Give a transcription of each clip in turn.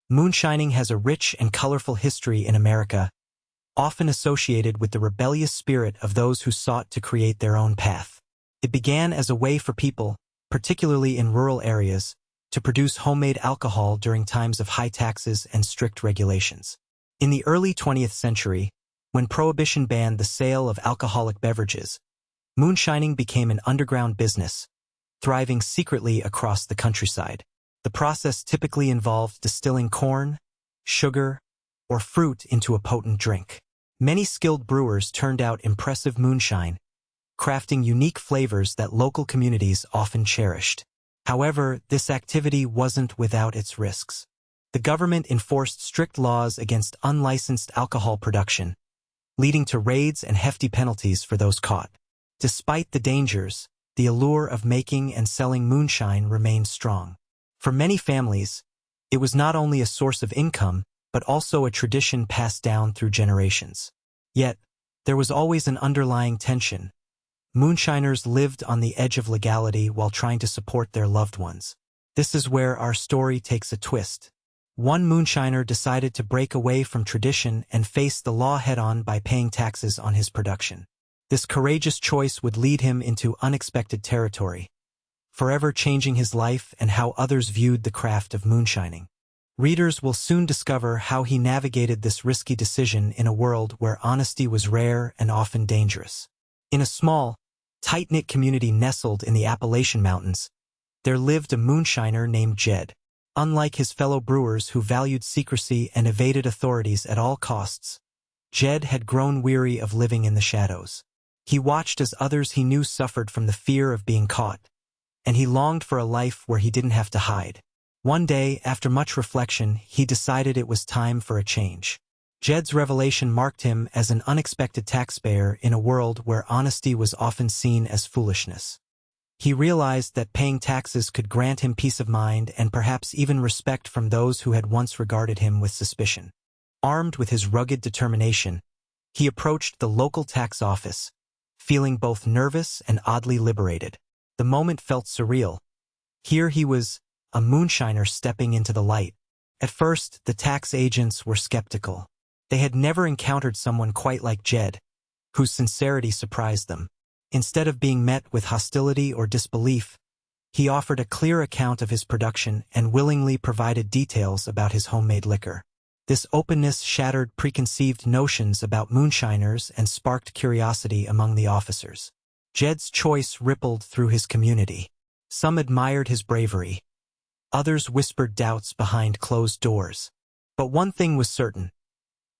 Moonshining has a rich and colorful history in America, often associated with the rebellious spirit of those who sought to create their own path. It began as a way for people, particularly in rural areas, to produce homemade alcohol during times of high taxes and strict regulations. In the early 20th century, when Prohibition banned the sale of alcoholic beverages, moonshining became an underground business, thriving secretly across the countryside. The process typically involved distilling corn, sugar, or fruit into a potent drink. Many skilled brewers turned out impressive moonshine, crafting unique flavors that local communities often cherished. However, this activity wasn't without its risks. The government enforced strict laws against unlicensed alcohol production, leading to raids and hefty penalties for those caught. Despite the dangers, the allure of making and selling moonshine remained strong. For many families, it was not only a source of income, but also a tradition passed down through generations. Yet, there was always an underlying tension. Moonshiners lived on the edge of legality while trying to support their loved ones. This is where our story takes a twist. One moonshiner decided to break away from tradition and face the law head-on by paying taxes on his production. This courageous choice would lead him into unexpected territory, forever changing his life and how others viewed the craft of moonshining. Readers will soon discover how he navigated this risky decision in a world where honesty was rare and often dangerous. In a small, tight-knit community nestled in the Appalachian Mountains, there lived a moonshiner named Jed. Unlike his fellow brewers who valued secrecy and evaded authorities at all costs, Jed had grown weary of living in the shadows. He watched as others he knew suffered from the fear of being caught, and he longed for a life where he didn't have to hide. One day, after much reflection, he decided it was time for a change. Jed's revelation marked him as an unexpected taxpayer in a world where honesty was often seen as foolishness. He realized that paying taxes could grant him peace of mind and perhaps even respect from those who had once regarded him with suspicion. Armed with his rugged determination, he approached the local tax office, feeling both nervous and oddly liberated. The moment felt surreal. Here he was, a moonshiner stepping into the light. At first, the tax agents were skeptical. They had never encountered someone quite like Jed, whose sincerity surprised them. Instead of being met with hostility or disbelief, he offered a clear account of his production and willingly provided details about his homemade liquor. This openness shattered preconceived notions about moonshiners and sparked curiosity among the officers. Jed's choice rippled through his community. Some admired his bravery. Others whispered doubts behind closed doors. But one thing was certain.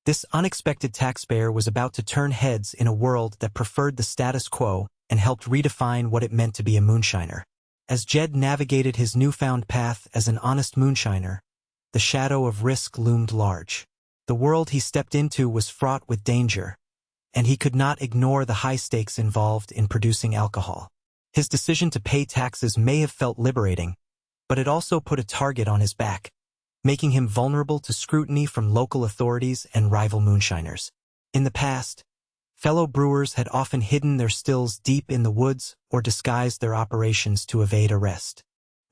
This unexpected taxpayer was about to turn heads in a world that preferred the status quo and helped redefine what it meant to be a moonshiner. As Jed navigated his newfound path as an honest moonshiner, the shadow of risk loomed large. The world he stepped into was fraught with danger, and he could not ignore the high stakes involved in producing alcohol. His decision to pay taxes may have felt liberating, but it also put a target on his back, making him vulnerable to scrutiny from local authorities and rival moonshiners. In the past, fellow brewers had often hidden their stills deep in the woods or disguised their operations to evade arrest.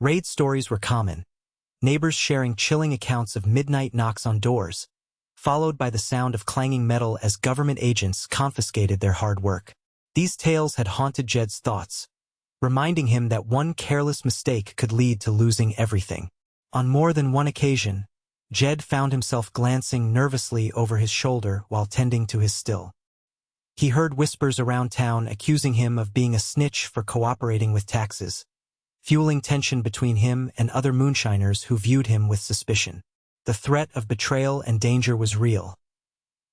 Raid stories were common, neighbors sharing chilling accounts of midnight knocks on doors, followed by the sound of clanging metal as government agents confiscated their hard work. These tales had haunted Jed's thoughts, reminding him that one careless mistake could lead to losing everything. On more than one occasion, Jed found himself glancing nervously over his shoulder while tending to his still. He heard whispers around town accusing him of being a snitch for cooperating with taxes, fueling tension between him and other moonshiners who viewed him with suspicion. The threat of betrayal and danger was real.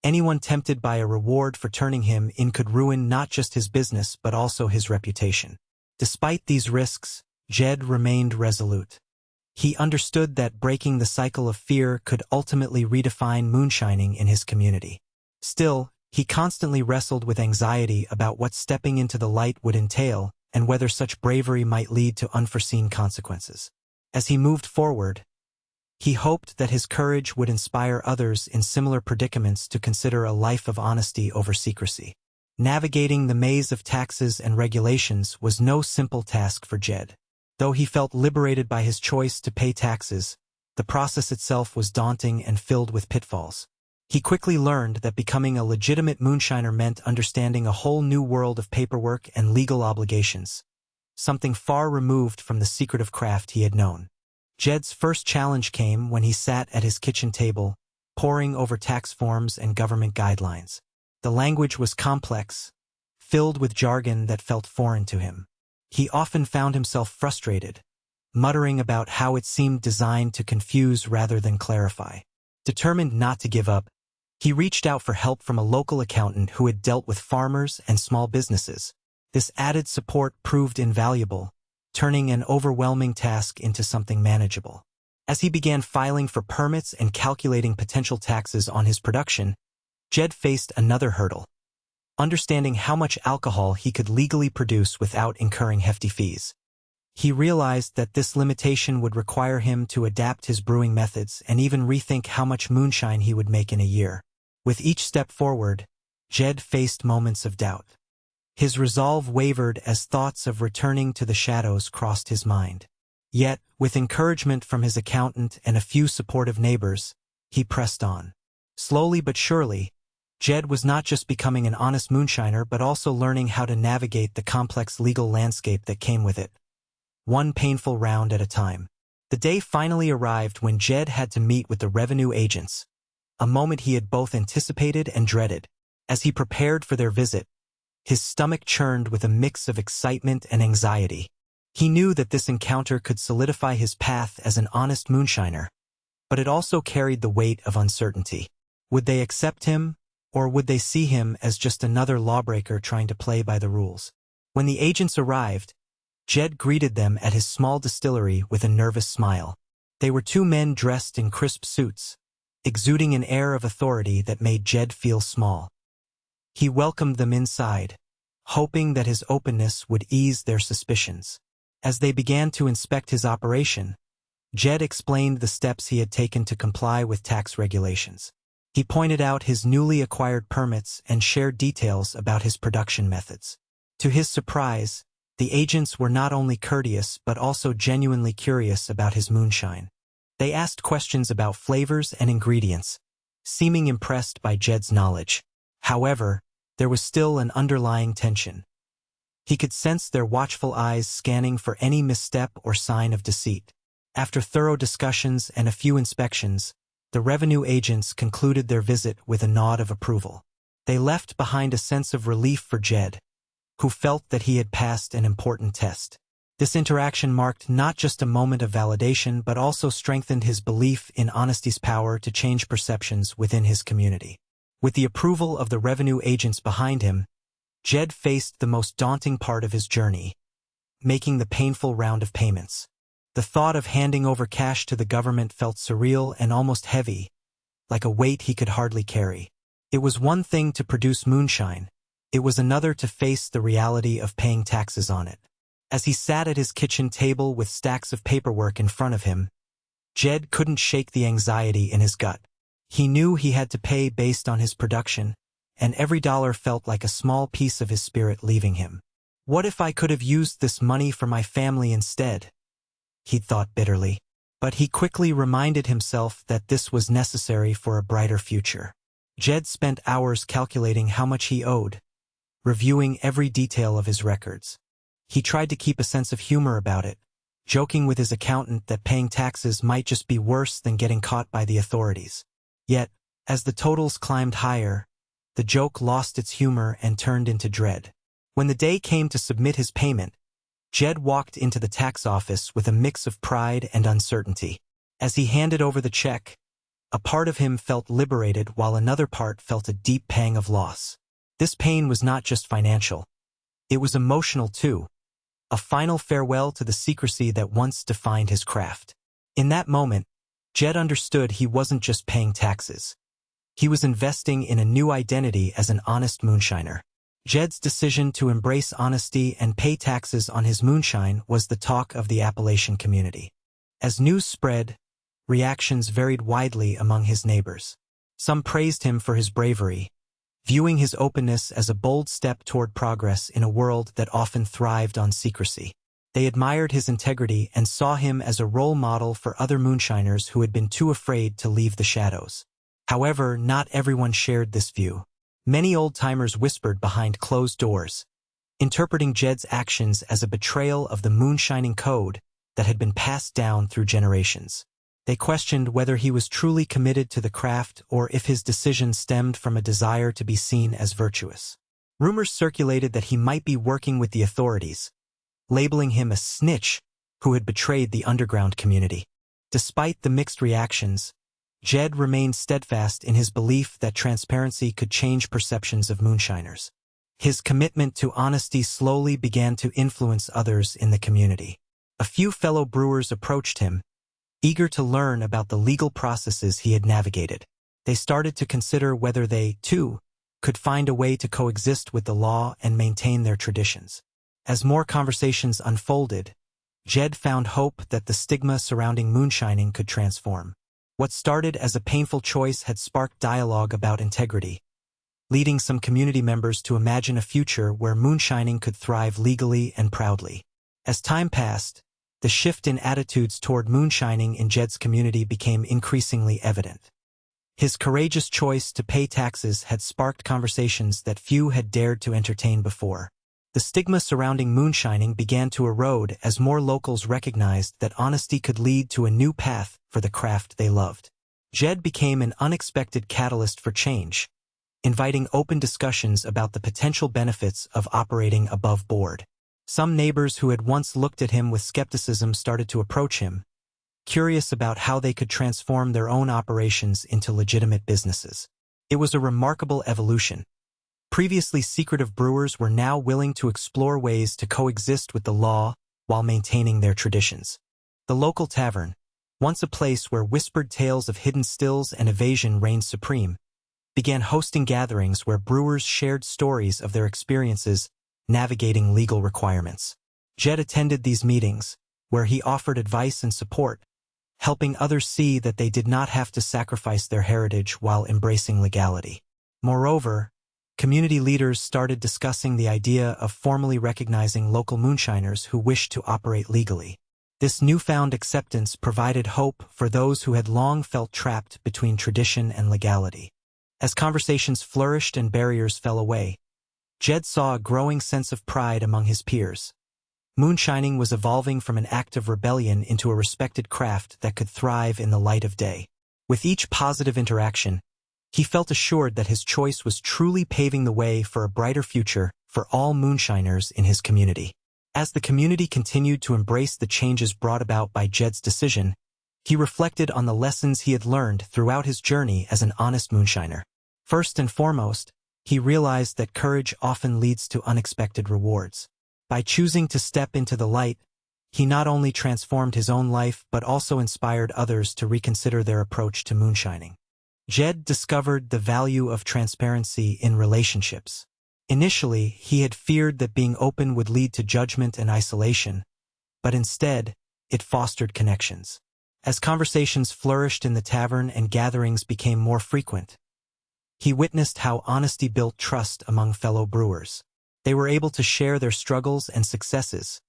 Anyone tempted by a reward for turning him in could ruin not just his business but also his reputation. Despite these risks, Jed remained resolute. He understood that breaking the cycle of fear could ultimately redefine moonshining in his community. Still, he constantly wrestled with anxiety about what stepping into the light would entail and whether such bravery might lead to unforeseen consequences. As he moved forward, he hoped that his courage would inspire others in similar predicaments to consider a life of honesty over secrecy. Navigating the maze of taxes and regulations was no simple task for Jed. Though he felt liberated by his choice to pay taxes, The process itself was daunting and filled with pitfalls. He quickly learned that becoming a legitimate moonshiner meant understanding a whole new world of paperwork and legal obligations, something far removed from the secretive craft he had known. Jed's first challenge came when he sat at his kitchen table, poring over tax forms and government guidelines. The language was complex, filled with jargon that felt foreign to him. He often found himself frustrated, muttering about how it seemed designed to confuse rather than clarify. Determined not to give up, he reached out for help from a local accountant who had dealt with farmers and small businesses. This added support proved invaluable, turning an overwhelming task into something manageable. As he began filing for permits and calculating potential taxes on his production, Jed faced another hurdle: understanding how much alcohol he could legally produce without incurring hefty fees. He realized that this limitation would require him to adapt his brewing methods and even rethink how much moonshine he would make in a year. With each step forward, Jed faced moments of doubt. His resolve wavered as thoughts of returning to the shadows crossed his mind. Yet, with encouragement from his accountant and a few supportive neighbors, he pressed on. Slowly but surely, Jed was not just becoming an honest moonshiner but also learning how to navigate the complex legal landscape that came with it, one painful round at a time. The day finally arrived when Jed had to meet with the revenue agents, a moment he had both anticipated and dreaded. As he prepared for their visit, his stomach churned with a mix of excitement and anxiety. He knew that this encounter could solidify his path as an honest moonshiner, but it also carried the weight of uncertainty. Would they accept him, or would they see him as just another lawbreaker trying to play by the rules? When the agents arrived, Jed greeted them at his small distillery with a nervous smile. They were two men dressed in crisp suits, exuding an air of authority that made Jed feel small. He welcomed them inside, hoping that his openness would ease their suspicions. As they began to inspect his operation, Jed explained the steps he had taken to comply with tax regulations. He pointed out his newly acquired permits and shared details about his production methods. To his surprise, the agents were not only courteous but also genuinely curious about his moonshine. They asked questions about flavors and ingredients, seeming impressed by Jed's knowledge. However, there was still an underlying tension. He could sense their watchful eyes scanning for any misstep or sign of deceit. After thorough discussions and a few inspections, the revenue agents concluded their visit with a nod of approval. They left behind a sense of relief for Jed, who felt that he had passed an important test. This interaction marked not just a moment of validation but also strengthened his belief in honesty's power to change perceptions within his community. With the approval of the revenue agents behind him, Jed faced the most daunting part of his journey, making the painful round of payments. The thought of handing over cash to the government felt surreal and almost heavy, like a weight he could hardly carry. It was one thing to produce moonshine, it was another to face the reality of paying taxes on it. As he sat at his kitchen table with stacks of paperwork in front of him, Jed couldn't shake the anxiety in his gut. He knew he had to pay based on his production, and every dollar felt like a small piece of his spirit leaving him. What if I could have used this money for my family instead? He'd thought bitterly. But he quickly reminded himself that this was necessary for a brighter future. Jed spent hours calculating how much he owed, reviewing every detail of his records. He tried to keep a sense of humor about it, joking with his accountant that paying taxes might just be worse than getting caught by the authorities. Yet, as the totals climbed higher, the joke lost its humor and turned into dread. When the day came to submit his payment, Jed walked into the tax office with a mix of pride and uncertainty. As he handed over the check, a part of him felt liberated while another part felt a deep pang of loss. This pain was not just financial. It was emotional too, a final farewell to the secrecy that once defined his craft. In that moment, Jed understood he wasn't just paying taxes. He was investing in a new identity as an honest moonshiner. Jed's decision to embrace honesty and pay taxes on his moonshine was the talk of the Appalachian community. As news spread, reactions varied widely among his neighbors. Some praised him for his bravery, viewing his openness as a bold step toward progress in a world that often thrived on secrecy. They admired his integrity and saw him as a role model for other moonshiners who had been too afraid to leave the shadows. However, not everyone shared this view. Many old-timers whispered behind closed doors, interpreting Jed's actions as a betrayal of the moonshining code that had been passed down through generations. They questioned whether he was truly committed to the craft or if his decision stemmed from a desire to be seen as virtuous. Rumors circulated that he might be working with the authorities, labeling him a snitch who had betrayed the underground community. Despite the mixed reactions, Jed remained steadfast in his belief that transparency could change perceptions of moonshiners. His commitment to honesty slowly began to influence others in the community. A few fellow brewers approached him, eager to learn about the legal processes he had navigated. They started to consider whether they, too, could find a way to coexist with the law and maintain their traditions. As more conversations unfolded, Jed found hope that the stigma surrounding moonshining could transform. What started as a painful choice had sparked dialogue about integrity, leading some community members to imagine a future where moonshining could thrive legally and proudly. As time passed, the shift in attitudes toward moonshining in Jed's community became increasingly evident. His courageous choice to pay taxes had sparked conversations that few had dared to entertain before. The stigma surrounding moonshining began to erode as more locals recognized that honesty could lead to a new path for the craft they loved. Jed became an unexpected catalyst for change, inviting open discussions about the potential benefits of operating above board. Some neighbors who had once looked at him with skepticism started to approach him, curious about how they could transform their own operations into legitimate businesses. It was a remarkable evolution. Previously secretive brewers were now willing to explore ways to coexist with the law while maintaining their traditions. The local tavern, once a place where whispered tales of hidden stills and evasion reigned supreme, began hosting gatherings where brewers shared stories of their experiences navigating legal requirements. Jed attended these meetings, where he offered advice and support, helping others see that they did not have to sacrifice their heritage while embracing legality. Moreover, community leaders started discussing the idea of formally recognizing local moonshiners who wished to operate legally. This newfound acceptance provided hope for those who had long felt trapped between tradition and legality. As conversations flourished and barriers fell away, Jed saw a growing sense of pride among his peers. Moonshining was evolving from an act of rebellion into a respected craft that could thrive in the light of day. With each positive interaction, he felt assured that his choice was truly paving the way for a brighter future for all moonshiners in his community. As the community continued to embrace the changes brought about by Jed's decision, he reflected on the lessons he had learned throughout his journey as an honest moonshiner. First and foremost, he realized that courage often leads to unexpected rewards. By choosing to step into the light, he not only transformed his own life but also inspired others to reconsider their approach to moonshining. Jed discovered the value of transparency in relationships. Initially, he had feared that being open would lead to judgment and isolation, but instead, it fostered connections. As conversations flourished in the tavern and gatherings became more frequent, he witnessed how honesty built trust among fellow brewers. They were able to share their struggles and successes,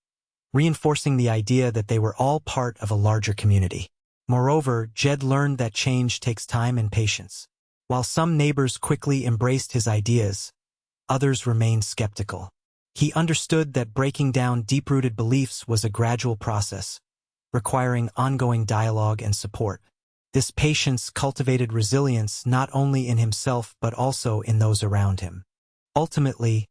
reinforcing the idea that they were all part of a larger community. Moreover, Jed learned that change takes time and patience. While some neighbors quickly embraced his ideas, others remained skeptical. He understood that breaking down deep-rooted beliefs was a gradual process, requiring ongoing dialogue and support. This patience cultivated resilience not only in himself but also in those around him. Ultimately,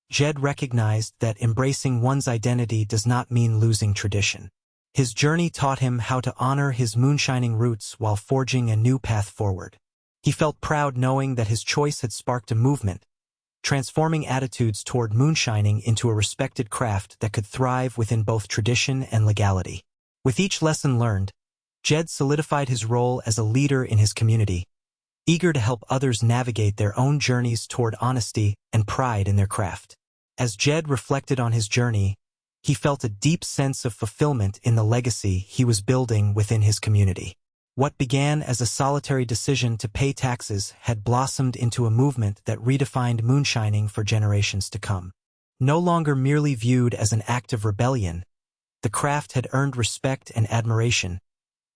Jed recognized that embracing one's identity does not mean losing tradition. His journey taught him how to honor his moonshining roots while forging a new path forward. He felt proud knowing that his choice had sparked a movement, transforming attitudes toward moonshining into a respected craft that could thrive within both tradition and legality. With each lesson learned, Jed solidified his role as a leader in his community, eager to help others navigate their own journeys toward honesty and pride in their craft. As Jed reflected on his journey, he felt a deep sense of fulfillment in the legacy he was building within his community. What began as a solitary decision to pay taxes had blossomed into a movement that redefined moonshining for generations to come. No longer merely viewed as an act of rebellion, the craft had earned respect and admiration,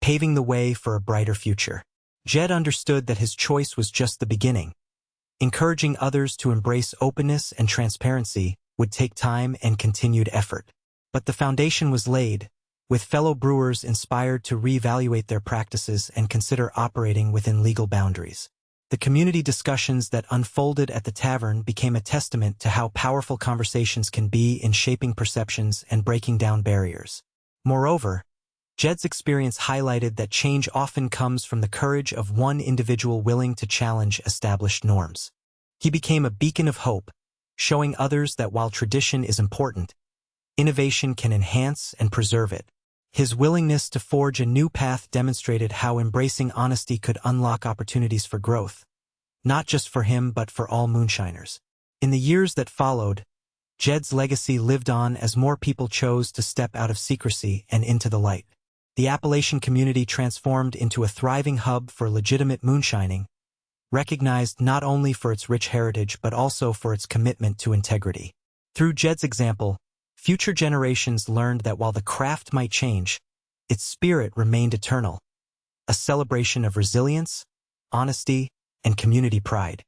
paving the way for a brighter future. Jed understood that his choice was just the beginning. Encouraging others to embrace openness and transparency would take time and continued effort. But the foundation was laid, with fellow brewers inspired to reevaluate their practices and consider operating within legal boundaries. The community discussions that unfolded at the tavern became a testament to how powerful conversations can be in shaping perceptions and breaking down barriers. Moreover, Jed's experience highlighted that change often comes from the courage of one individual willing to challenge established norms. He became a beacon of hope, showing others that while tradition is important, innovation can enhance and preserve it. His willingness to forge a new path demonstrated how embracing honesty could unlock opportunities for growth, not just for him but for all moonshiners. In the years that followed, Jed's legacy lived on as more people chose to step out of secrecy and into the light. The Appalachian community transformed into a thriving hub for legitimate moonshining, recognized not only for its rich heritage but also for its commitment to integrity. Through Jed's example, future generations learned that while the craft might change, its spirit remained eternal, a celebration of resilience, honesty, and community pride.